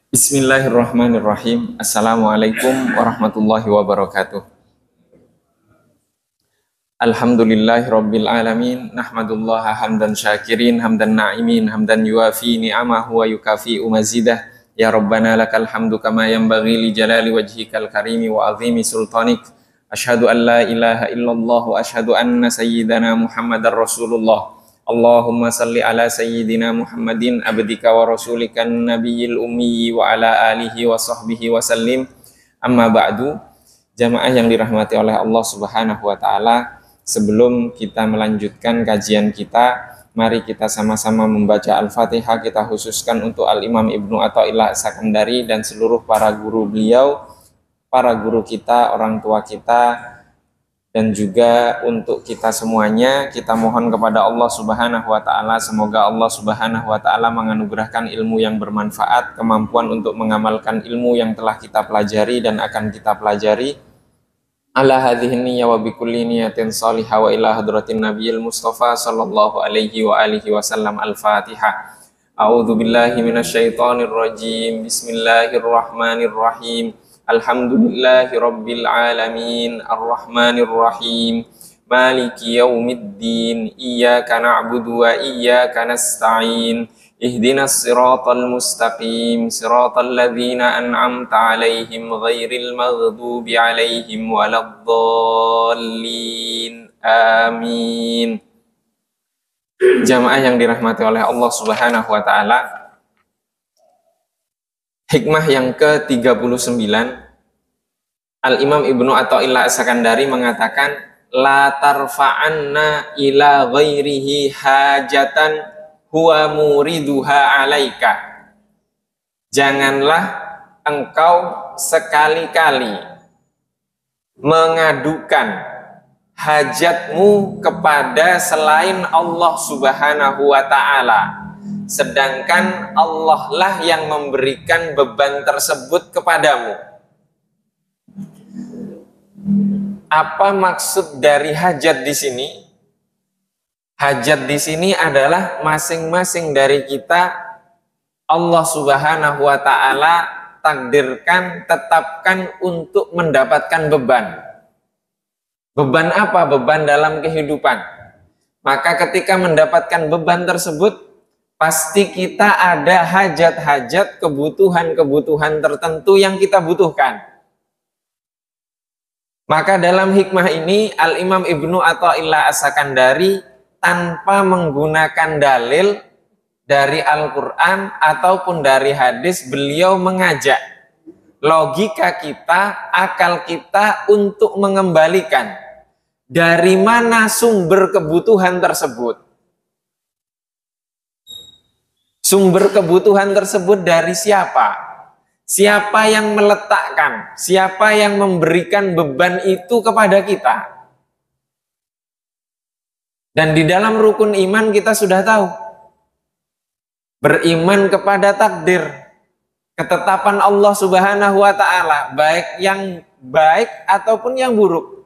Bismillahirrahmanirrahim. Assalamualaikum warahmatullahi wabarakatuh. Alhamdulillahirabbil alamin. Nahmadullaha hamdan syakirin, hamdan na'imin, hamdan yuafi ni'amahu wa yukafi mazidah. Ya Rabbana lakal hamdu kama yanbaghi li jalali wajhikal karimi wa azimi sultanik. Asyhadu an la ilaha illallah wa asyhadu anna sayyidana Muhammadar Rasulullah. Allahumma salli ala sayyidina Muhammadin abdika wa rasulikan nabiyil ummi wa ala alihi wa sahbihi wa sallim. Amma ba'du. Jamaah yang dirahmati oleh Allah Subhanahu wa taala, sebelum kita melanjutkan kajian kita, mari kita sama-sama membaca Al-Fatihah. Kita khususkan untuk Al-Imam Ibnu Athaillah As-Sakandari dan seluruh para guru beliau, para guru kita, orang tua kita, dan juga untuk kita semuanya. Kita mohon kepada Allah Subhanahu wa taala, semoga Allah Subhanahu wa taala menganugerahkan ilmu yang bermanfaat, kemampuan untuk mengamalkan ilmu yang telah kita pelajari dan akan kita pelajari. Ala hadhihi niyyah wa bikulli niyatin shalihah wa ila hadratin nabiyil mustafa sallallahu alaihi wa alihi wasallam. Al-Fatihah. A'udzu billahi minasyaitonir rajim. Bismillahirrahmanirrahim. Alhamdulillahi rabbil alamin, arrahmanir rahim, maliki yaumiddin, iyyaka na'budu wa iyyaka nasta'in, ihdinas siratal mustaqim, siratal ladzina an'amta 'alaihim ghairil maghdubi 'alaihim waladdallin. Amin. Jamaah yang dirahmati oleh Allah Subhanahu wa taala, hikmah yang ke-39, Al-Imam Ibnu Athaillah As-Sakandari mengatakan, la tarfa'anna ila ghairihi hajatan huwa muriduha alaika. Janganlah engkau sekali-kali mengadukan hajatmu kepada selain Allah Subhanahu wa ta'ala, sedangkan Allah lah yang memberikan beban tersebut kepadamu. Apa maksud dari hajat di sini? Hajat di sini adalah masing-masing dari kita Allah Subhanahu wa taala takdirkan, tetapkan untuk mendapatkan beban. Beban apa? Beban dalam kehidupan. Maka ketika mendapatkan beban tersebut, pasti kita ada hajat-hajat, kebutuhan-kebutuhan tertentu yang kita butuhkan. Maka dalam hikmah ini Al-Imam Ibnu Athaillah As-Sakandari tanpa menggunakan dalil dari Al-Quran ataupun dari hadis, beliau mengajak logika kita, akal kita untuk mengembalikan dari mana sumber kebutuhan tersebut. Sumber kebutuhan tersebut dari siapa? Siapa yang meletakkan? Siapa yang memberikan beban itu kepada kita? Dan di dalam rukun iman kita sudah tahu, beriman kepada takdir, ketetapan Allah Subhanahu wa taala, baik yang baik ataupun yang buruk.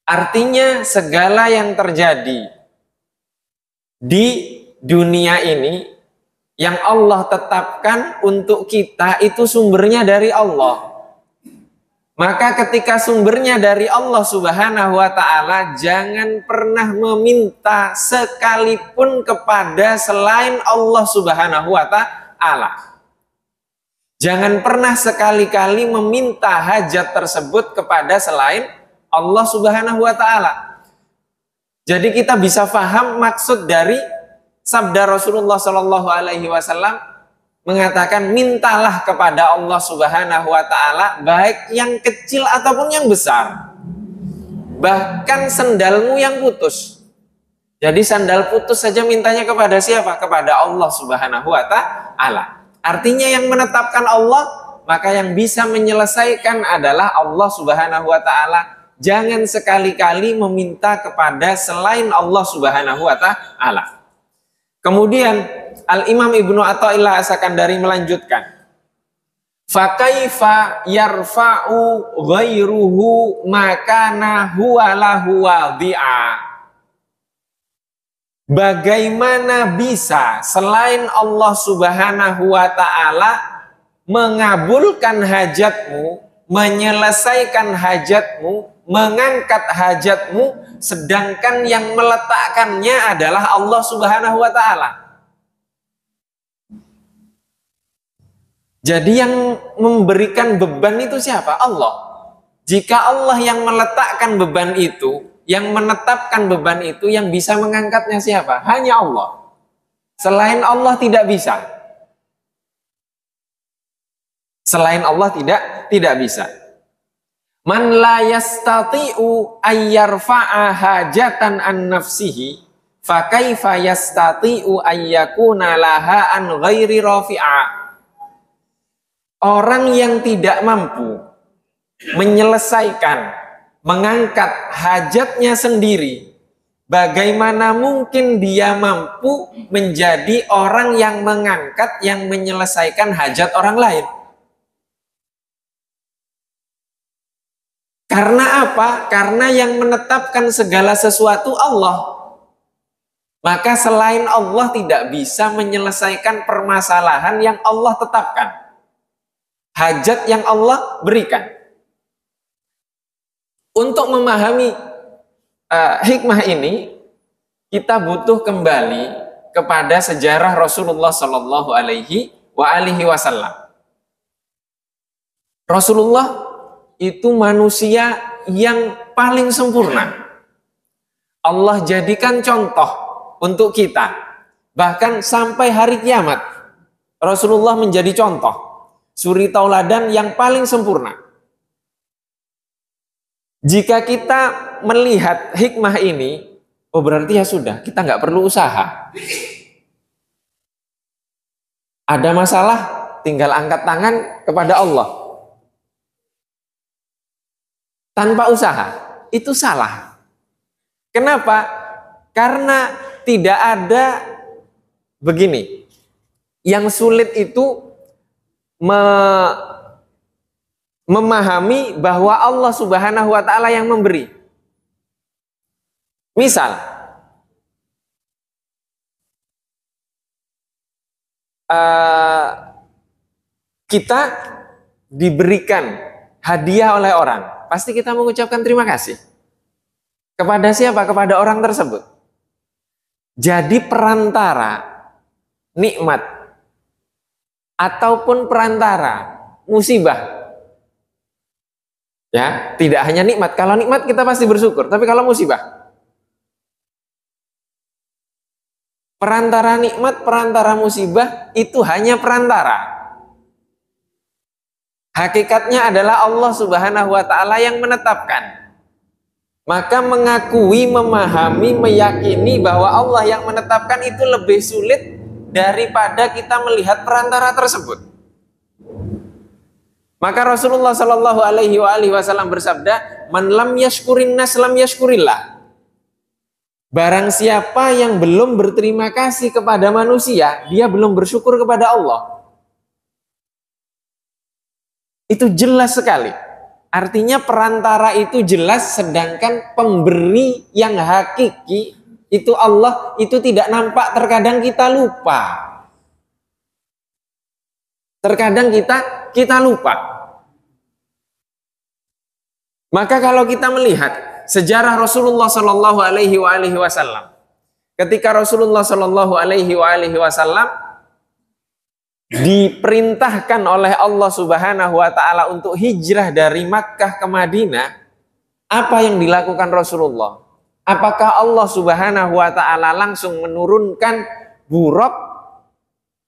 Artinya segala yang terjadi di dunia ini yang Allah tetapkan untuk kita itu sumbernya dari Allah. Maka ketika sumbernya dari Allah Subhanahu wa taala, jangan pernah meminta sekalipun kepada selain Allah Subhanahu wa taala. Jangan pernah sekali-kali meminta hajat tersebut kepada selain Allah Subhanahu wa taala. Jadi kita bisa paham maksud dari sabda Rasulullah Shallallahu Alaihi Wasallam mengatakan, mintalah kepada Allah Subhanahu Wa Taala baik yang kecil ataupun yang besar, bahkan sandalmu yang putus. Jadi sandal putus saja mintanya kepada siapa? Kepada Allah Subhanahu Wa Taala. Artinya yang menetapkan Allah, maka yang bisa menyelesaikan adalah Allah Subhanahu Wa Taala. Jangan sekali-kali meminta kepada selain Allah Subhanahu Wa Taala. Kemudian Al-Imam Ibnu Athaillah As-Sakandari melanjutkan, fakaifa yarfa'u ghairuhu makana huwa lahu wadi'a. Bagaimana bisa selain Allah Subhanahu wa ta'ala mengabulkan hajatmu, menyelesaikan hajatmu, mengangkat hajatmu, sedangkan yang meletakkannya adalah Allah Subhanahu wa ta'ala. Jadi yang memberikan beban itu siapa? Allah. Jika Allah yang meletakkan beban itu, yang menetapkan beban itu, yang bisa mengangkatnya siapa? Hanya Allah. Selain Allah tidak bisa. Selain Allah tidak bisa. Man la yastati'u ayyarfa'a hajatan an nafsihi fa kaifa yastati'u ayyakuna laha an ghairi rafi'a. Orang yang tidak mampu menyelesaikan, mengangkat hajatnya sendiri, bagaimana mungkin dia mampu menjadi orang yang mengangkat, yang menyelesaikan hajat orang lain? Karena apa? Karena yang menetapkan segala sesuatu Allah. Maka selain Allah tidak bisa menyelesaikan permasalahan yang Allah tetapkan, hajat yang Allah berikan. Untuk memahami hikmah ini, kita butuh kembali kepada sejarah Rasulullah Shallallahu Alaihi Wasallam. Rasulullah itu manusia yang paling sempurna. Allah jadikan contoh untuk kita. Bahkan sampai hari kiamat, Rasulullah menjadi contoh, suri tauladan yang paling sempurna. Jika kita melihat hikmah ini, oh berarti ya sudah, kita nggak perlu usaha. Ada masalah, tinggal angkat tangan kepada Allah. Tanpa usaha, itu salah. Kenapa? Karena tidak ada begini. Yang sulit itu memahami bahwa Allah Subhanahu wa ta'ala yang memberi. Misal, kita diberikan hadiah oleh orang, pasti kita mengucapkan terima kasih. Kepada siapa? Kepada orang tersebut. Jadi perantara nikmat ataupun perantara musibah. Ya, tidak hanya nikmat. Kalau nikmat kita pasti bersyukur, tapi kalau musibah, perantara nikmat, perantara musibah itu hanya perantara. Hakikatnya adalah Allah Subhanahu wa ta'ala yang menetapkan. Maka mengakui, memahami, meyakini bahwa Allah yang menetapkan itu lebih sulit daripada kita melihat perantara tersebut. Maka Rasulullah Shallallahu Alaihi Wasallam bersabda, "Man lam yashkurin nas lam yashkurillah." Barang siapa yang belum berterima kasih kepada manusia, dia belum bersyukur kepada Allah. Itu jelas sekali. Artinya perantara itu jelas, sedangkan pemberi yang hakiki itu Allah, itu tidak nampak, terkadang kita lupa. Terkadang kita lupa. Maka kalau kita melihat sejarah Rasulullah Shallallahu Alaihi Wasallam, ketika Rasulullah Shallallahu Alaihi Wasallam diperintahkan oleh Allah Subhanahu wa ta'ala untuk hijrah dari Makkah ke Madinah, apa yang dilakukan Rasulullah? Apakah Allah Subhanahu wa ta'ala langsung menurunkan buraq?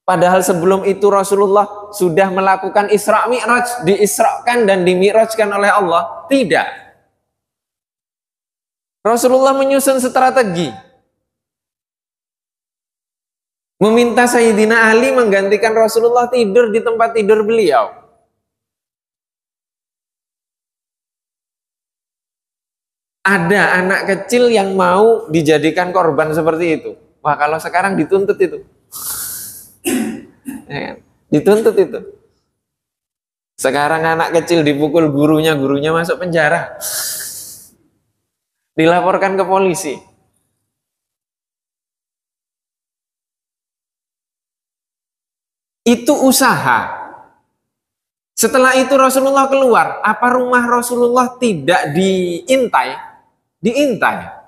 Padahal sebelum itu Rasulullah sudah melakukan Isra Mi'raj, diisrakan dan dimi'rajkan oleh Allah. Tidak. Rasulullah menyusun strategi. Meminta Sayyidina Ali menggantikan Rasulullah tidur di tempat tidur beliau. Ada anak kecil yang mau dijadikan korban seperti itu. Wah, kalau sekarang dituntut itu. Ya kan? Dituntut itu. Sekarang anak kecil dipukul gurunya masuk penjara. Dilaporkan ke polisi. Itu usaha. Setelah itu Rasulullah keluar. Apa rumah Rasulullah tidak diintai? Diintai.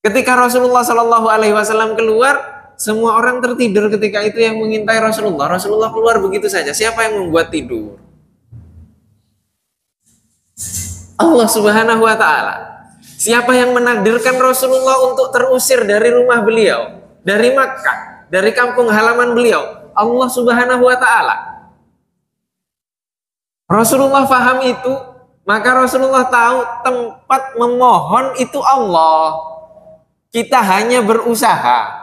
Ketika Rasulullah Shallallahu Alaihi Wasallam keluar, semua orang tertidur ketika itu yang mengintai Rasulullah. Rasulullah keluar begitu saja. Siapa yang membuat tidur? Allah Subhanahu Wa Taala. Siapa yang menakdirkan Rasulullah untuk terusir dari rumah beliau, dari Makkah, dari kampung halaman beliau? Allah Subhanahu Wa Taala. Rasulullah paham itu, maka Rasulullah tahu tempat memohon itu Allah. Kita hanya berusaha.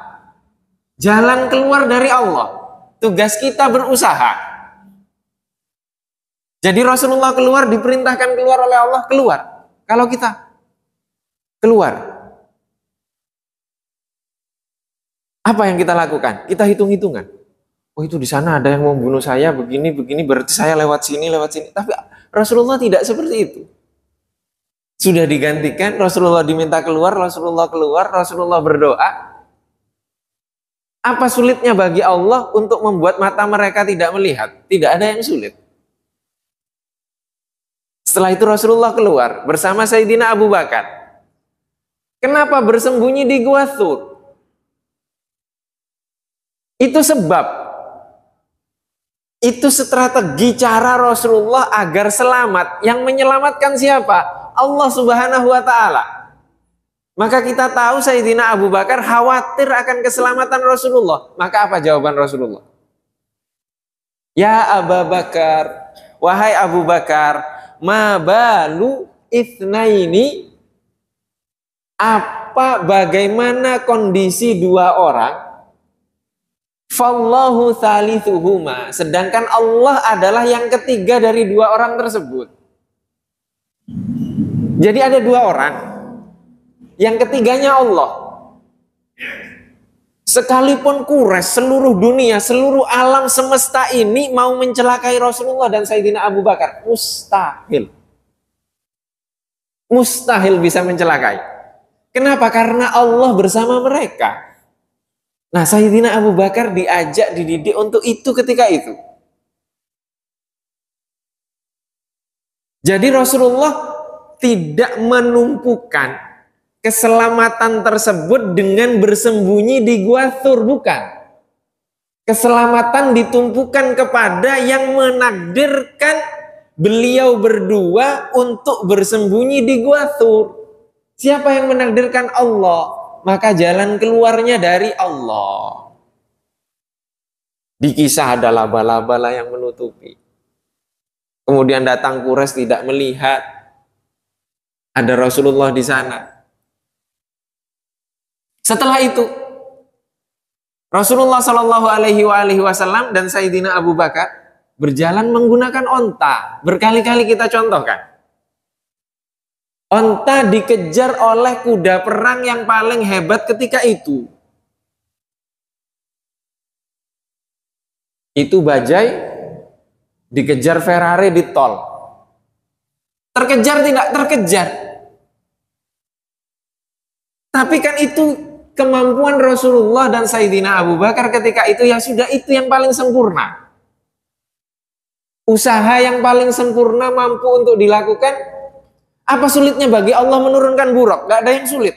Jalan keluar dari Allah. Tugas kita berusaha. Jadi Rasulullah keluar, diperintahkan keluar oleh Allah, keluar. Kalau kita keluar, apa yang kita lakukan? Kita hitung-hitungan. Oh, itu di sana ada yang mau membunuh saya, begini, berarti saya lewat sini. Tapi Rasulullah tidak seperti itu. Sudah digantikan, Rasulullah diminta keluar, Rasulullah berdoa. Apa sulitnya bagi Allah untuk membuat mata mereka tidak melihat? Tidak ada yang sulit. Setelah itu Rasulullah keluar bersama Sayyidina Abu Bakar. Kenapa bersembunyi di Gua Thur? Itu sebab. Itu strategi cara Rasulullah agar selamat. Yang menyelamatkan siapa? Allah Subhanahu Wa Ta'ala. Maka kita tahu Sayyidina Abu Bakar khawatir akan keselamatan Rasulullah. Maka apa jawaban Rasulullah? Ya Abu Bakar, wahai Abu Bakar, ma balu itsnaini, bagaimana kondisi dua orang? Fallahu thalithuhuma, sedangkan Allah adalah yang ketiga dari dua orang tersebut. Jadi ada dua orang, yang ketiganya Allah. Sekalipun Quraisy, seluruh dunia, seluruh alam semesta ini mau mencelakai Rasulullah dan Sayyidina Abu Bakar, mustahil. Mustahil bisa mencelakai. Kenapa? Karena Allah bersama mereka. Nah, Sayyidina Abu Bakar diajak, dididik untuk itu ketika itu. Jadi Rasulullah tidak menumpukan keselamatan tersebut dengan bersembunyi di Gua Thur, bukan. Keselamatan ditumpukan kepada yang menakdirkan beliau berdua untuk bersembunyi di Gua Thur. Siapa yang menakdirkan? Allah. Maka jalan keluarnya dari Allah. Di kisah ada laba-laba yang menutupi. Kemudian datang Quraisy tidak melihat. Ada Rasulullah di sana. Setelah itu, Rasulullah Shallallahu Alaihi Wasallam dan Sayyidina Abu Bakar berjalan menggunakan onta. Berkali-kali kita contohkan. Onta dikejar oleh kuda perang yang paling hebat ketika itu. Itu bajai dikejar Ferrari di tol. Terkejar tidak terkejar. Tapi kan itu kemampuan Rasulullah dan Sayyidina Abu Bakar ketika itu, ya sudah, itu yang paling sempurna. Usaha yang paling sempurna mampu untuk dilakukan. Apa sulitnya bagi Allah menurunkan buruk? Gak ada yang sulit.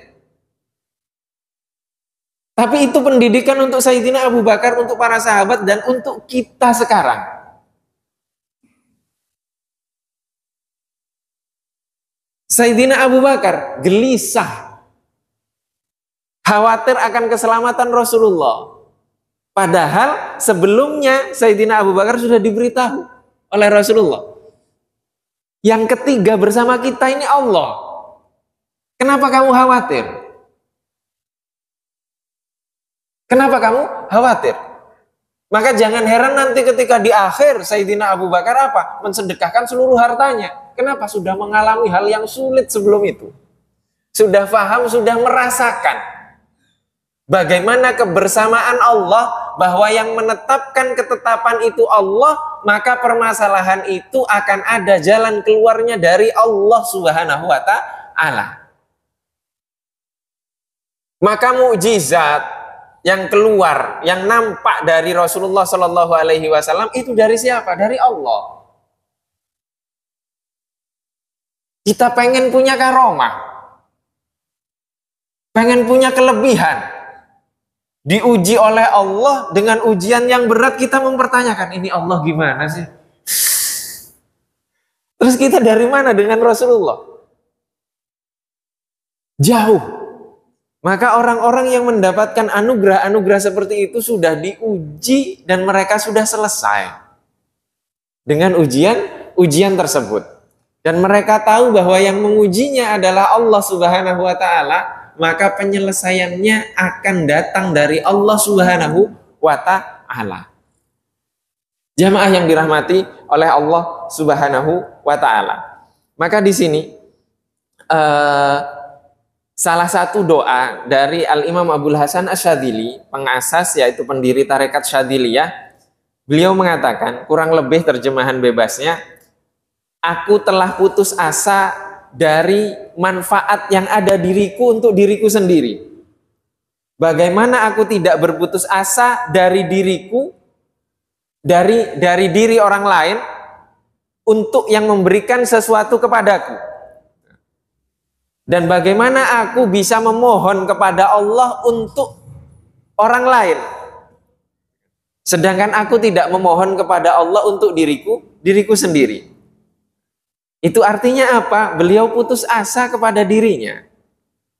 Tapi itu pendidikan untuk Sayyidina Abu Bakar, untuk para sahabat, dan untuk kita sekarang. Sayyidina Abu Bakar gelisah, khawatir akan keselamatan Rasulullah. Padahal sebelumnya Sayyidina Abu Bakar sudah diberitahu oleh Rasulullah. Yang ketiga bersama kita ini Allah. Kenapa kamu khawatir? Kenapa kamu khawatir? Maka jangan heran nanti ketika di akhir Sayyidina Abu Bakar mensedekahkan seluruh hartanya. Kenapa? Sudah mengalami hal yang sulit sebelum itu. sudah paham, sudah merasakan bagaimana kebersamaan Allah, bahwa yang menetapkan ketetapan itu Allah, maka permasalahan itu akan ada jalan keluarnya dari Allah Subhanahu wa Ta'ala. Maka mukjizat yang keluar, yang nampak dari Rasulullah Shallallahu Alaihi Wasallam itu dari siapa? Dari Allah. Kita pengen punya karomah, pengen punya kelebihan, diuji oleh Allah dengan ujian yang berat, kita mempertanyakan, ini Allah gimana sih? Terus kita dari mana dengan Rasulullah? Jauh. Maka orang-orang yang mendapatkan anugerah-anugerah seperti itu sudah diuji dan mereka sudah selesai dengan ujian tersebut. Dan mereka tahu bahwa yang mengujinya adalah Allah Subhanahu wa Ta'ala, maka penyelesaiannya akan datang dari Allah Subhanahu wa Ta'ala. Jamaah yang dirahmati oleh Allah Subhanahu wa Ta'ala. Maka di sini salah satu doa dari Al-Imam Abul Hasan Asy-Syadzili, pengasas yaitu pendiri tarekat Syadziliyah, beliau mengatakan, kurang lebih terjemahan bebasnya, aku telah putus asa dari manfaat yang ada diriku untuk diriku sendiri. Bagaimana aku tidak berputus asa dari diriku, dari diri orang lain untuk yang memberikan sesuatu kepadaku. Dan bagaimana aku bisa memohon kepada Allah untuk orang lain, sedangkan aku tidak memohon kepada Allah untuk diriku sendiri. Itu artinya apa? Beliau putus asa kepada dirinya.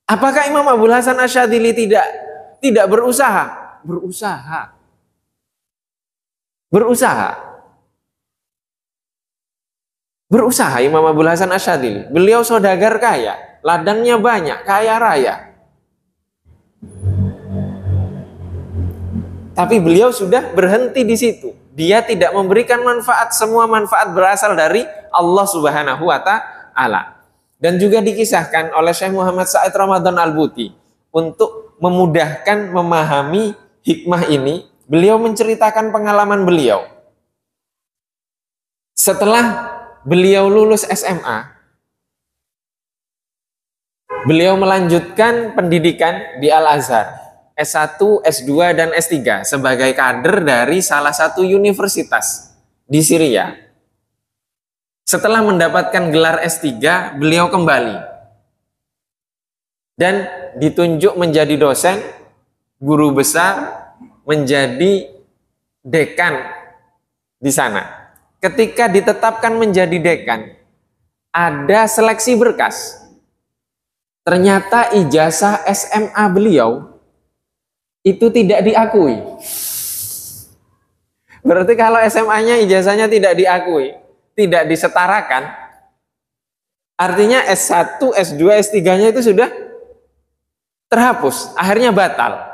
Apakah Imam Abul Hasan Asy-Syadzili tidak berusaha? Berusaha Imam Abul Hasan Asy-Syadzili. Beliau saudagar kaya, ladangnya banyak, kaya raya. Tapi beliau sudah berhenti di situ. Dia tidak memberikan manfaat, semua manfaat berasal dari Allah Subhanahu wa Ta'ala. Dan juga dikisahkan oleh Syekh Muhammad Said Ramadan Al-Buti, untuk memudahkan memahami hikmah ini, beliau menceritakan pengalaman beliau. Setelah beliau lulus SMA, beliau melanjutkan pendidikan di Al-Azhar, S1, S2, dan S3 sebagai kader dari salah satu universitas di Syria. Setelah mendapatkan gelar S3, beliau kembali dan ditunjuk menjadi dosen, guru besar, menjadi dekan di sana. Ketika ditetapkan menjadi dekan, ada seleksi berkas. Ternyata ijazah SMA beliau itu tidak diakui. Berarti kalau SMA-nya ijazahnya tidak diakui, tidak disetarakan, artinya S1, S2, S3-nya itu sudah terhapus, akhirnya batal.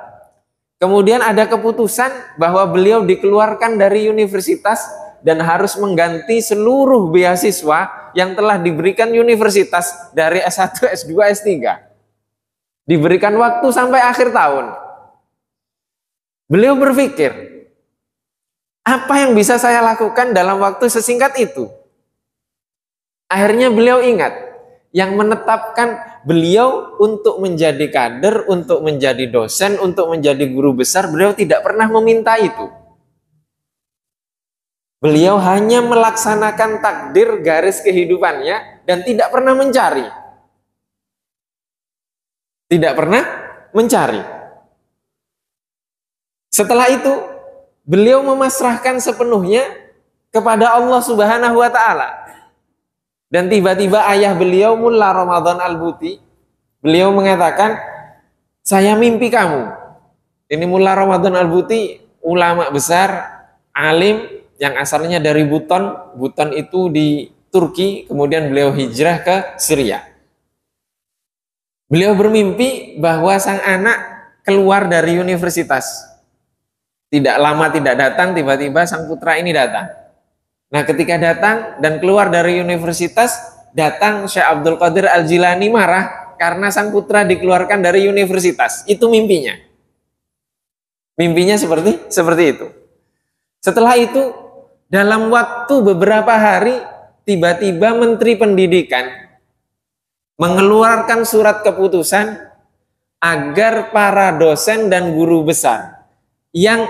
Kemudian ada keputusan bahwa beliau dikeluarkan dari universitas dan harus mengganti seluruh beasiswa yang telah diberikan universitas dari S1, S2, S3. Diberikan waktu sampai akhir tahun. Beliau berpikir, apa yang bisa saya lakukan dalam waktu sesingkat itu? Akhirnya beliau ingat, yang menetapkan beliau untuk menjadi kader, untuk menjadi dosen, untuk menjadi guru besar, beliau tidak pernah meminta itu. Beliau hanya melaksanakan takdir garis kehidupannya dan tidak pernah mencari. Tidak pernah mencari. Setelah itu, beliau memasrahkan sepenuhnya kepada Allah Subhanahu wa Ta'ala. Dan tiba-tiba ayah beliau, Mullah Ramadan Al-Buti, beliau mengatakan, saya mimpi kamu. Ini Mullah Ramadan Al-Buti, ulama besar, alim, yang asalnya dari Buton. Buton itu di Turki, kemudian beliau hijrah ke Syria. Beliau bermimpi bahwa sang anak keluar dari universitas. Tidak lama tidak datang, tiba-tiba sang putra ini datang. Nah, ketika datang dan keluar dari universitas, datang Syekh Abdul Qadir Al-Jilani marah karena sang putra dikeluarkan dari universitas. Itu mimpinya. Mimpinya seperti itu. Setelah itu, dalam waktu beberapa hari, tiba-tiba Menteri Pendidikan mengeluarkan surat keputusan agar para dosen dan guru besar yang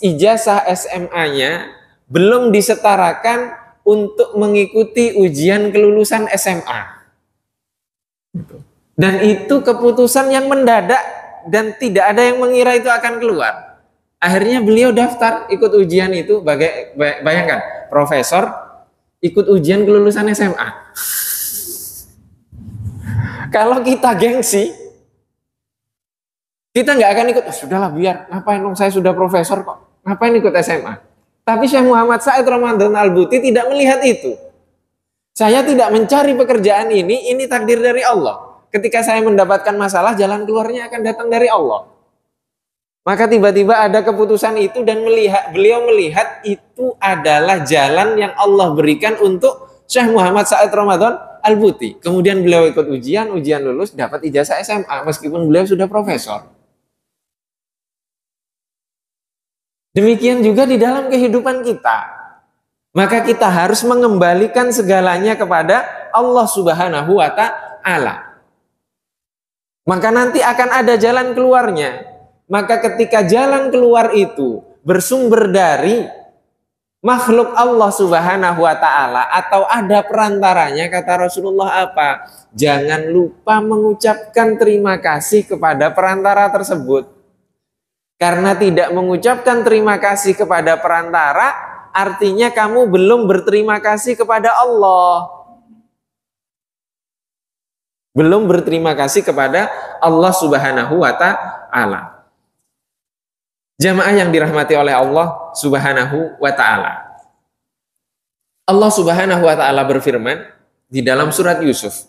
ijazah SMA-nya belum disetarakan untuk mengikuti ujian kelulusan SMA. Dan itu keputusan yang mendadak dan tidak ada yang mengira itu akan keluar. Akhirnya beliau daftar ikut ujian itu. Bayangkan, profesor ikut ujian kelulusan SMA. Kalau kita gengsi, kita nggak akan ikut. Sudahlah, biar ngapain dong, saya sudah profesor kok, ngapain ikut SMA. Tapi Syekh Muhammad Said Ramadan Al-Buti tidak melihat itu. Saya tidak mencari pekerjaan ini takdir dari Allah. Ketika saya mendapatkan masalah, jalan keluarnya akan datang dari Allah. Maka tiba-tiba ada keputusan itu dan beliau melihat itu adalah jalan yang Allah berikan untuk Syekh Muhammad Said Ramadan Al-Buti. Kemudian beliau ikut ujian lulus, dapat ijazah SMA meskipun beliau sudah profesor. Demikian juga di dalam kehidupan kita. Maka kita harus mengembalikan segalanya kepada Allah Subhanahu wa Ta'ala. Maka nanti akan ada jalan keluarnya. Maka ketika jalan keluar itu bersumber dari makhluk Allah Subhanahu wa Ta'ala atau ada perantaranya, kata Rasulullah apa? Jangan lupa mengucapkan terima kasih kepada perantara tersebut. Karena tidak mengucapkan terima kasih kepada perantara, artinya kamu belum berterima kasih kepada Allah. Belum berterima kasih kepada Allah Subhanahu wa Ta'ala. Jamaah yang dirahmati oleh Allah Subhanahu wa Ta'ala. Allah Subhanahu wa Ta'ala berfirman di dalam surat Yusuf,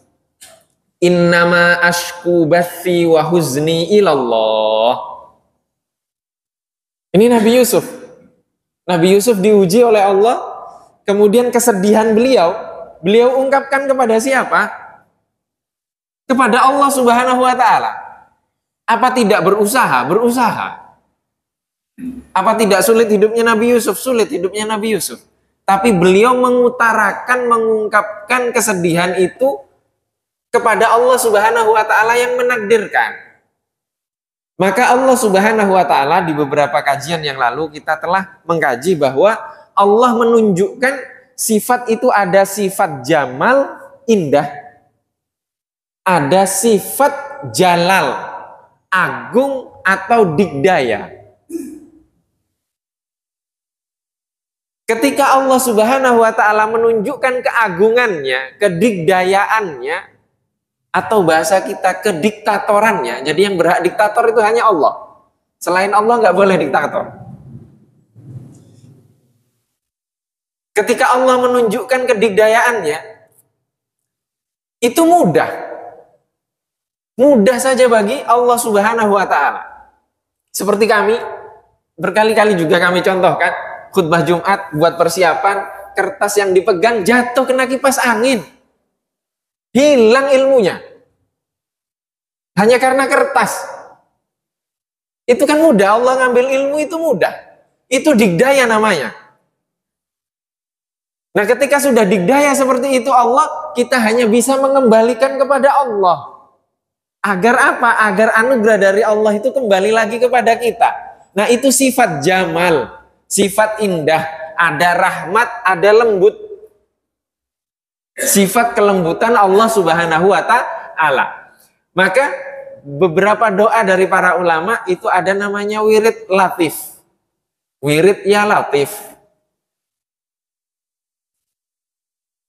Innama ashku bathi wa huzni ilallah. Ini Nabi Yusuf. Nabi Yusuf diuji oleh Allah, kemudian kesedihan beliau ungkapkan kepada siapa? Kepada Allah Subhanahu wa Ta'ala. Apa tidak berusaha? Berusaha. Apa tidak sulit hidupnya Nabi Yusuf? Sulit hidupnya Nabi Yusuf. Tapi beliau mengungkapkan kesedihan itu kepada Allah Subhanahu wa Ta'ala yang menakdirkan. Maka Allah Subhanahu wa Ta'ala di beberapa kajian yang lalu kita telah mengkaji bahwa Allah menunjukkan sifat itu ada sifat jamal, indah. Ada sifat jalal, agung atau digdaya. Ketika Allah Subhanahu wa Ta'ala menunjukkan keagungannya, kedigdayaannya, atau bahasa kita kediktatorannya, jadi yang berhak diktator itu hanya Allah. Selain Allah nggak boleh diktator. Ketika Allah menunjukkan kedigdayaannya, itu mudah. Mudah saja bagi Allah Subhanahu wa Ta'ala. Seperti kami, berkali-kali juga kami contohkan, khutbah Jumat buat persiapan, kertas yang dipegang jatuh kena kipas angin. Hilang ilmunya. Hanya karena kertas. Itu kan mudah, Allah ngambil ilmu itu mudah. Itu digdaya namanya. Nah, ketika sudah digdaya seperti itu Allah, kita hanya bisa mengembalikan kepada Allah. Agar apa? Agar anugerah dari Allah itu kembali lagi kepada kita. Nah, itu sifat jamal, sifat indah, ada rahmat, ada lembut. Sifat kelembutan Allah Subhanahu wa Ta'ala. Maka beberapa doa dari para ulama itu ada namanya wirid latif. Wirid ya latif.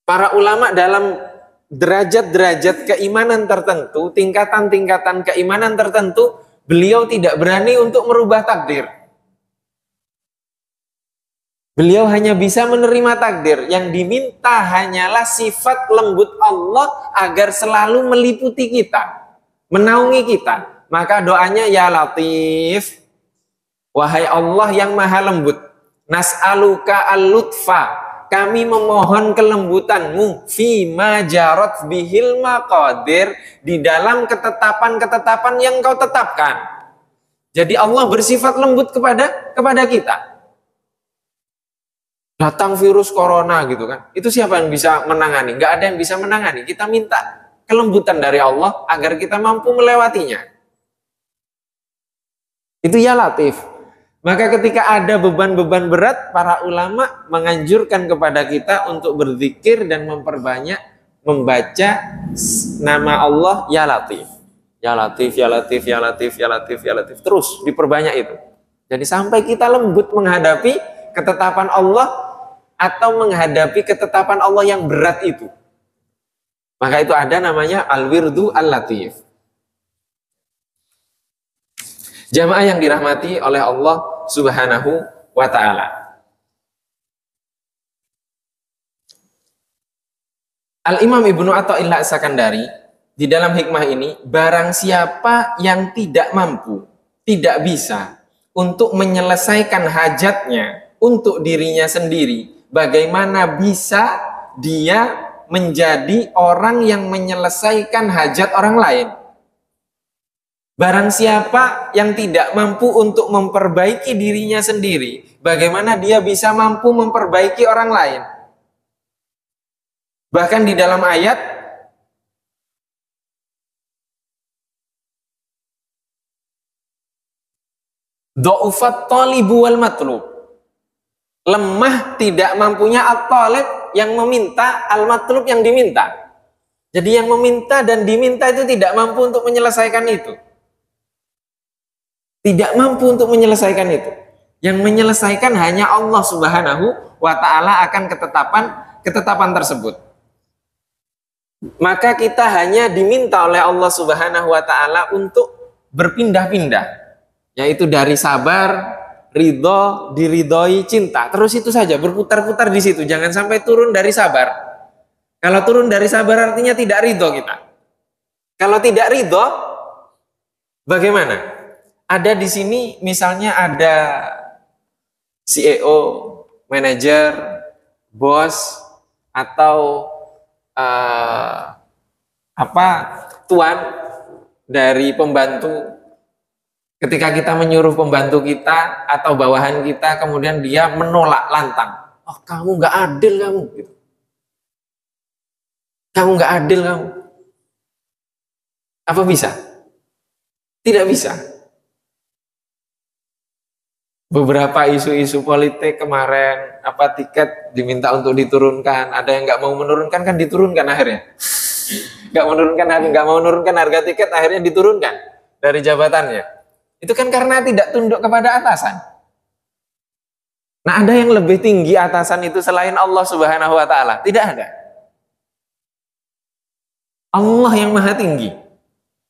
Para ulama dalam derajat-derajat keimanan tertentu, tingkatan-tingkatan keimanan tertentu, beliau tidak berani untuk merubah takdir. Beliau hanya bisa menerima takdir. Yang diminta hanyalah sifat lembut Allah agar selalu meliputi kita, menaungi kita. Maka doanya ya Latif, wahai Allah yang maha lembut, nas'aluka al-lutfa, kami memohon kelembutanmu fima jarat bihil maqadir, di dalam ketetapan-ketetapan yang kau tetapkan. Jadi Allah bersifat lembut kepada kita. Datang virus corona gitu kan, itu siapa yang bisa menangani? Nggak ada yang bisa menangani. Kita minta kelembutan dari Allah agar kita mampu melewatinya. Itu ya Latif. Maka ketika ada beban-beban berat, para ulama menganjurkan kepada kita untuk berzikir dan memperbanyak membaca nama Allah ya Latif. Ya Latif, ya Latif, ya Latif, ya Latif, ya Latif. Terus diperbanyak itu. Jadi sampai kita lembut menghadapi ketetapan Allah atau menghadapi ketetapan Allah yang berat itu. Maka itu ada namanya al-wirdu al-latif. Jamaah yang dirahmati oleh Allah Subhanahu wa ta'ala. Al-Imam Ibnu Athaillah As-Sakandari di dalam hikmah ini, barang siapa yang tidak mampu, tidak bisa untuk menyelesaikan hajatnya untuk dirinya sendiri, bagaimana bisa dia menjadi orang yang menyelesaikan hajat orang lain? Barang siapa yang tidak mampu untuk memperbaiki dirinya sendiri, bagaimana dia bisa mampu memperbaiki orang lain? Bahkan di dalam ayat, dha'ufat thalibu wal matlub. Lemah tidak mampunya at-talib yang meminta, al-matlub yang diminta. Jadi yang meminta dan diminta itu tidak mampu untuk menyelesaikan itu. Tidak mampu untuk menyelesaikan itu. Yang menyelesaikan hanya Allah Subhanahu wa ta'ala akan ketetapan tersebut. Maka kita hanya diminta oleh Allah Subhanahu wa ta'ala untuk berpindah-pindah, yaitu dari sabar, ridho, diridhoi, cinta. Terus itu saja, berputar-putar di situ. Jangan sampai turun dari sabar. Kalau turun dari sabar artinya tidak ridho kita. Kalau tidak ridho, bagaimana? Ada di sini misalnya ada CEO, manajer, bos, atau tuan dari pembantu. Ketika kita menyuruh pembantu kita atau bawahan kita, kemudian dia menolak lantang. Oh, kamu nggak adil kamu. Gitu. Kamu nggak adil kamu. Apa bisa? Tidak bisa. Beberapa isu-isu politik kemarin, tiket diminta untuk diturunkan, ada yang nggak mau menurunkan, kan diturunkan akhirnya. Nggak mau menurunkan harga tiket, akhirnya diturunkan dari jabatannya. Itu kan karena tidak tunduk kepada atasan. Nah, ada yang lebih tinggi atasan itu selain Allah Subhanahu wa ta'ala? Tidak ada. Allah yang maha tinggi.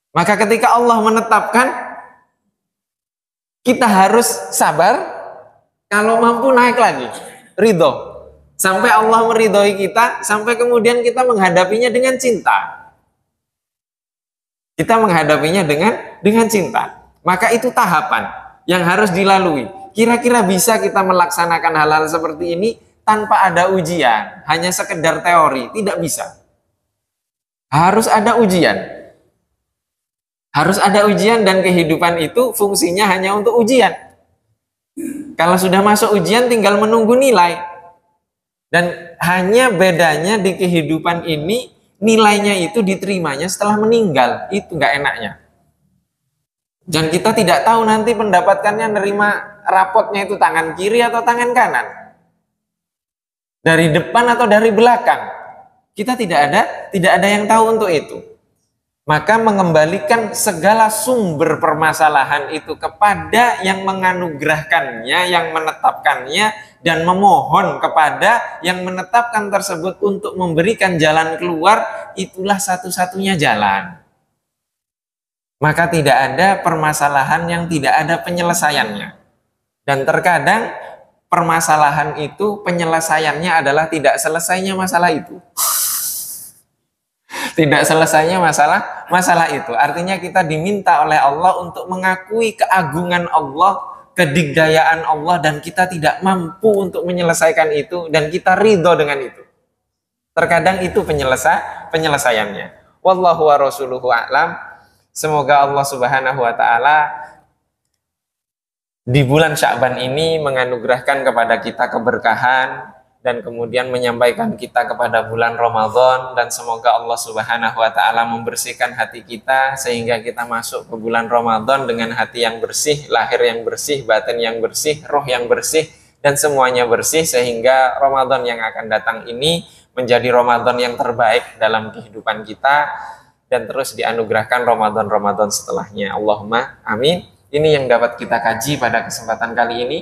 Maka ketika Allah menetapkan, kita harus sabar, kalau mampu naik lagi, ridho. Sampai Allah meridhoi kita, sampai kemudian kita menghadapinya dengan cinta. Kita menghadapinya dengan cinta. Maka itu tahapan yang harus dilalui. Kira-kira bisa kita melaksanakan hal-hal seperti ini tanpa ada ujian, hanya sekedar teori? Tidak bisa. Harus ada ujian. Harus ada ujian, dan kehidupan itu fungsinya hanya untuk ujian. Kalau sudah masuk ujian tinggal menunggu nilai. Dan hanya bedanya di kehidupan ini, nilainya itu diterimanya setelah meninggal. Itu nggak enaknya. Dan kita tidak tahu nanti pendapatkannya nerima rapotnya itu tangan kiri atau tangan kanan. Dari depan atau dari belakang. Kita tidak ada yang tahu untuk itu. Maka mengembalikan segala sumber permasalahan itu kepada yang menganugerahkannya, yang menetapkannya, dan memohon kepada yang menetapkan tersebut untuk memberikan jalan keluar, itulah satu-satunya jalan. Maka tidak ada permasalahan yang tidak ada penyelesaiannya. Dan terkadang permasalahan itu penyelesaiannya adalah tidak selesainya masalah itu. Tidak selesainya masalah itu. Artinya kita diminta oleh Allah untuk mengakui keagungan Allah, kedigdayaan Allah dan kita tidak mampu untuk menyelesaikan itu dan kita ridho dengan itu. Terkadang itu penyelesaiannya. Wallahu wa rasuluhu a'lam. Semoga Allah Subhanahu wa taala di bulan Sya'ban ini menganugerahkan kepada kita keberkahan dan kemudian menyampaikan kita kepada bulan Ramadan, dan semoga Allah Subhanahu wa taala membersihkan hati kita sehingga kita masuk ke bulan Ramadan dengan hati yang bersih, lahir yang bersih, batin yang bersih, roh yang bersih, dan semuanya bersih, sehingga Ramadan yang akan datang ini menjadi Ramadan yang terbaik dalam kehidupan kita dan terus dianugerahkan Ramadan-Ramadan setelahnya. Allahumma amin. Ini yang dapat kita kaji pada kesempatan kali ini.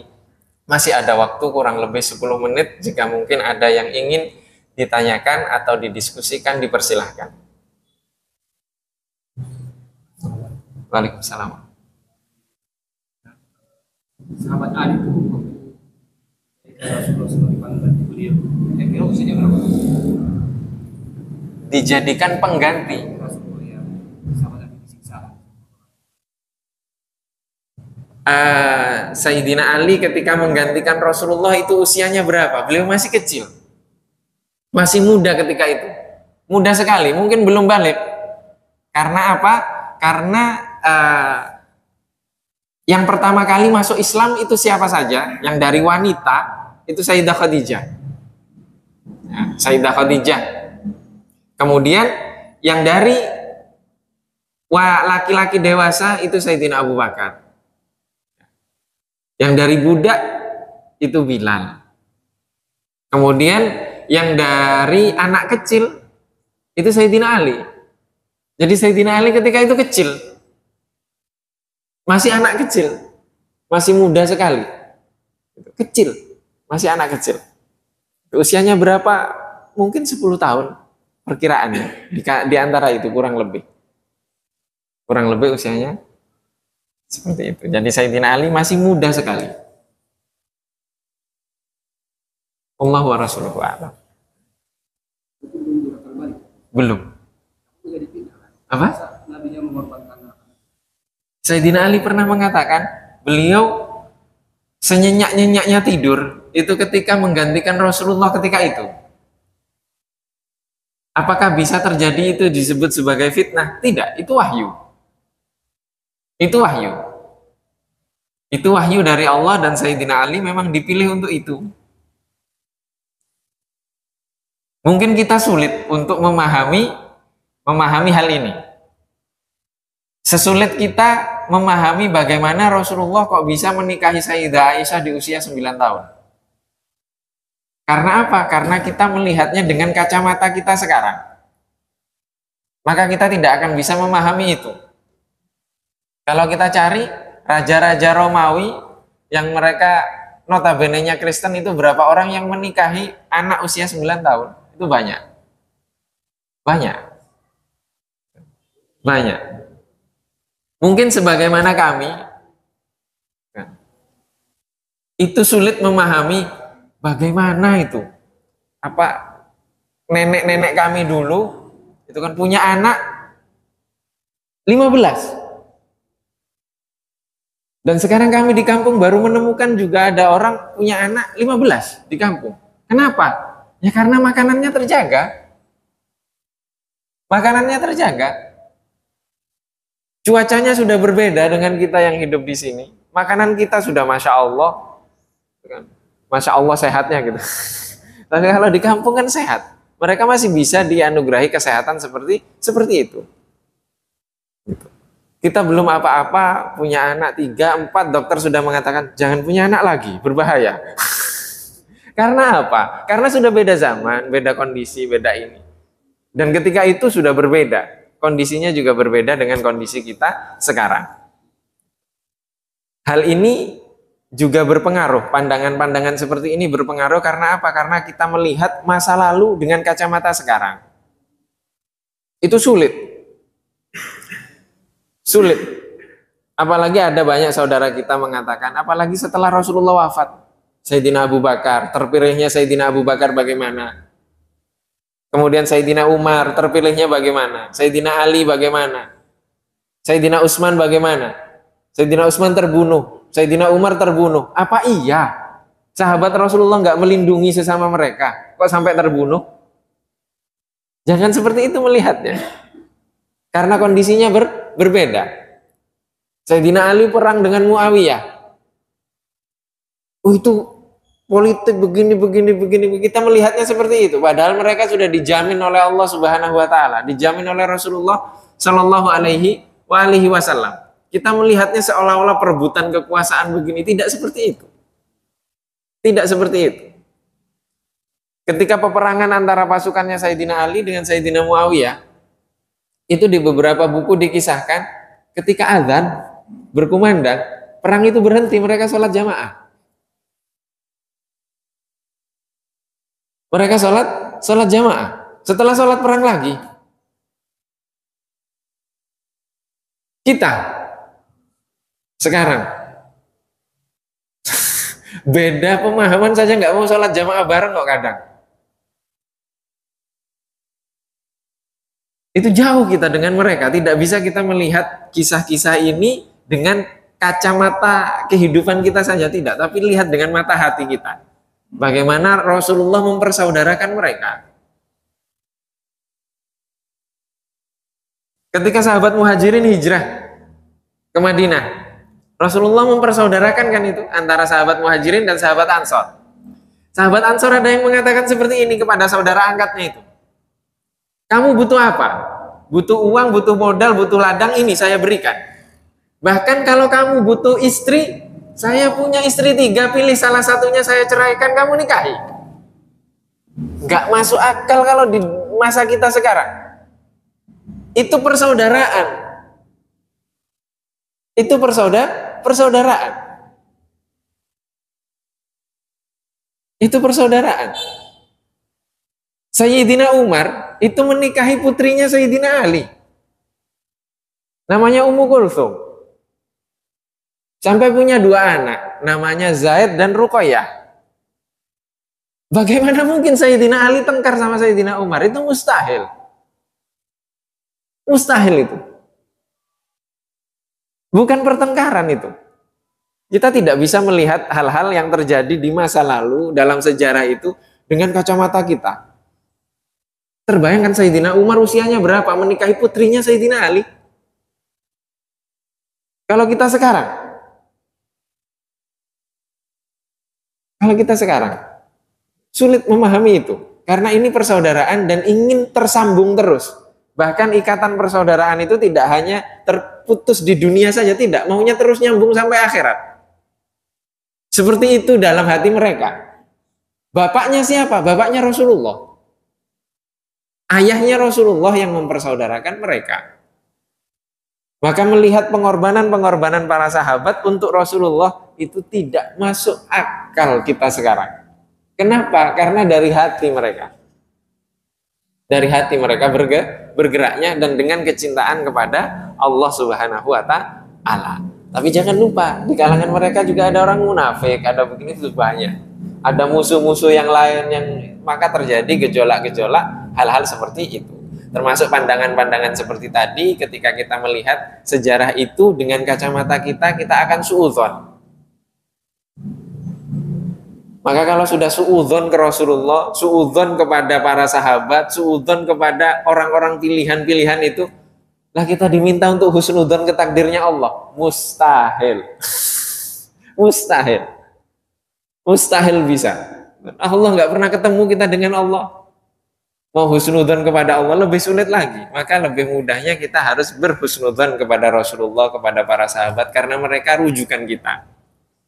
Masih ada waktu kurang lebih 10 menit. Jika mungkin ada yang ingin ditanyakan atau didiskusikan, dipersilahkan. Waalaikumsalam. Sahabat Ali itu Rasulullah dipanggil beliau, kira usianya berapa? Dijadikan pengganti. Sayyidina Ali ketika menggantikan Rasulullah itu usianya berapa? Beliau masih kecil, masih muda ketika itu, muda sekali, mungkin belum balik. Karena apa? Karena yang pertama kali masuk Islam itu siapa saja? Yang dari wanita itu Sayyidah Khadijah, ya, Sayyidah Khadijah. Kemudian yang dari laki-laki dewasa itu Sayyidina Abu Bakar. Yang dari budak itu Bilal. Kemudian yang dari anak kecil itu Sayyidina Ali. Jadi Sayyidina Ali ketika itu kecil, masih anak kecil, masih muda sekali, kecil, masih anak kecil. Usianya berapa? Mungkin 10 tahun perkiraannya, di antara itu kurang lebih usianya seperti itu. Jadi Sayyidina Ali masih muda sekali. Allahu wa rasuluhu a'lam. Belum. Apa? Sayyidina Ali pernah mengatakan beliau senyenyak-nyenyaknya tidur itu ketika menggantikan Rasulullah ketika itu. Apakah bisa terjadi itu disebut sebagai fitnah? Tidak, itu wahyu. Itu wahyu. Itu wahyu dari Allah, dan Sayyidina Ali memang dipilih untuk itu. Mungkin kita sulit untuk memahami hal ini. Sesulit kita memahami bagaimana Rasulullah kok bisa menikahi Sayyidah Aisyah di usia 9 tahun. Karena apa? Karena kita melihatnya dengan kacamata kita sekarang. Maka kita tidak akan bisa memahami itu. Kalau kita cari raja-raja Romawi yang mereka notabene-nya Kristen itu berapa orang yang menikahi anak usia 9 tahun? Itu banyak. Banyak. Mungkin sebagaimana kami itu sulit memahami bagaimana itu. Apa nenek-nenek kami dulu itu kan punya anak 15. Dan sekarang kami di kampung baru menemukan juga ada orang punya anak 15 di kampung. Kenapa? Ya karena makanannya terjaga. Makanannya terjaga. Cuacanya sudah berbeda dengan kita yang hidup di sini. Makanan kita sudah Masya Allah. Masya Allah sehatnya gitu. Tapi kalau di kampung kan sehat. Mereka masih bisa dianugerahi kesehatan seperti itu. Gitu. Kita belum apa-apa, punya anak 3, 4, dokter sudah mengatakan jangan punya anak lagi, berbahaya. Karena apa? Karena sudah beda zaman, beda kondisi, beda ini. Dan ketika itu sudah berbeda, kondisinya juga berbeda dengan kondisi kita sekarang. Hal ini juga berpengaruh, pandangan-pandangan seperti ini berpengaruh karena apa? Karena kita melihat masa lalu dengan kacamata sekarang. Itu sulit. Apalagi ada banyak saudara kita mengatakan, apalagi setelah Rasulullah wafat, Sayyidina Abu Bakar, terpilihnya Sayyidina Abu Bakar bagaimana? Kemudian Sayyidina Umar, terpilihnya bagaimana? Sayyidina Ali bagaimana? Sayyidina Utsman bagaimana? Sayyidina Utsman terbunuh. Sayyidina Umar terbunuh. Apa iya sahabat Rasulullah nggak melindungi sesama mereka? Kok sampai terbunuh? Jangan seperti itu melihatnya. Karena kondisinya berbeda. Sayyidina Ali perang dengan Muawiyah. Oh itu politik begini. Kita melihatnya seperti itu. Padahal mereka sudah dijamin oleh Allah Subhanahu Wa Taala, dijamin oleh Rasulullah Shallallahu Alaihi Wasallam. Kita melihatnya seolah-olah perebutan kekuasaan begini. Tidak seperti itu. Tidak seperti itu. Ketika peperangan antara pasukannya Sayyidina Ali dengan Sayyidina Muawiyah, itu di beberapa buku dikisahkan ketika azan berkumandang, perang itu berhenti, mereka sholat jamaah. Mereka sholat jamaah. Setelah sholat perang lagi. Kita sekarang beda pemahaman saja nggak mau sholat jamaah bareng kok kadang. Itu jauh kita dengan mereka. Tidak bisa kita melihat kisah-kisah ini dengan kacamata kehidupan kita saja, tidak. Tapi lihat dengan mata hati kita. Bagaimana Rasulullah mempersaudarakan mereka. Ketika sahabat Muhajirin hijrah ke Madinah, Rasulullah mempersaudarakan kan itu antara sahabat Muhajirin dan sahabat Ansor. Sahabat Ansor ada yang mengatakan seperti ini kepada saudara angkatnya itu. Kamu butuh apa? Butuh uang, butuh modal, butuh ladang, ini saya berikan. Bahkan kalau kamu butuh istri, saya punya istri 3, pilih salah satunya saya ceraikan, kamu nikahi. Gak masuk akal kalau di masa kita sekarang. Itu persaudaraan. Itu persaudaraan. Itu persaudaraan. Sayyidina Umar itu menikahi putrinya Sayyidina Ali. Namanya Ummu Kulthum. Sampai punya 2 anak, namanya Zaid dan Ruqayyah. Bagaimana mungkin Sayyidina Ali tengkar sama Sayyidina Umar? Itu mustahil. Mustahil itu. Bukan pertengkaran itu. Kita tidak bisa melihat hal-hal yang terjadi di masa lalu dalam sejarah itu dengan kacamata kita. Terbayangkan Sayyidina Umar usianya berapa menikahi putrinya Sayyidina Ali? Kalau kita sekarang sulit memahami itu. Karena ini persaudaraan dan ingin tersambung terus. Bahkan ikatan persaudaraan itu tidak hanya terputus di dunia saja, tidak. Maunya terus nyambung sampai akhirat. Seperti itu dalam hati mereka. Bapaknya siapa? Bapaknya Rasulullah. Ayahnya Rasulullah yang mempersaudarakan mereka. Maka melihat pengorbanan-pengorbanan para sahabat untuk Rasulullah itu tidak masuk akal kita sekarang. Kenapa? Karena dari hati mereka. Dari hati mereka bergeraknya dan dengan kecintaan kepada Allah Subhanahu wa Ta'ala. Tapi jangan lupa, di kalangan mereka juga ada orang munafik, ada begini itu banyak. Ada musuh-musuh yang lain yang maka terjadi gejolak-gejolak hal-hal seperti itu. Termasuk pandangan-pandangan seperti tadi, ketika kita melihat sejarah itu dengan kacamata kita akan suudzon. Maka kalau sudah suudzon ke Rasulullah, suudzon kepada para sahabat, suudzon kepada orang-orang pilihan-pilihan itu, lah kita diminta untuk husnudzon ke takdirnya Allah. Mustahil. Mustahil. Mustahil bisa. Allah nggak pernah ketemu kita dengan Allah. Mau husnudzon kepada Allah lebih sulit lagi. Maka lebih mudahnya kita harus berhusnudzon kepada Rasulullah, kepada para sahabat, karena mereka rujukan kita.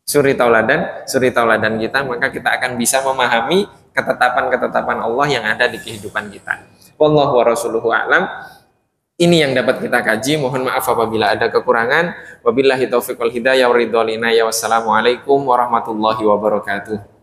Suri tauladan kita, maka kita akan bisa memahami ketetapan-ketetapan Allah yang ada di kehidupan kita. Wallahu wa rasuluhu a'lam. Ini yang dapat kita kaji. Mohon maaf apabila ada kekurangan. Wabillahi taufiq wal hidayah wa ridho lina ya. Wassalamualaikum warahmatullahi wabarakatuh.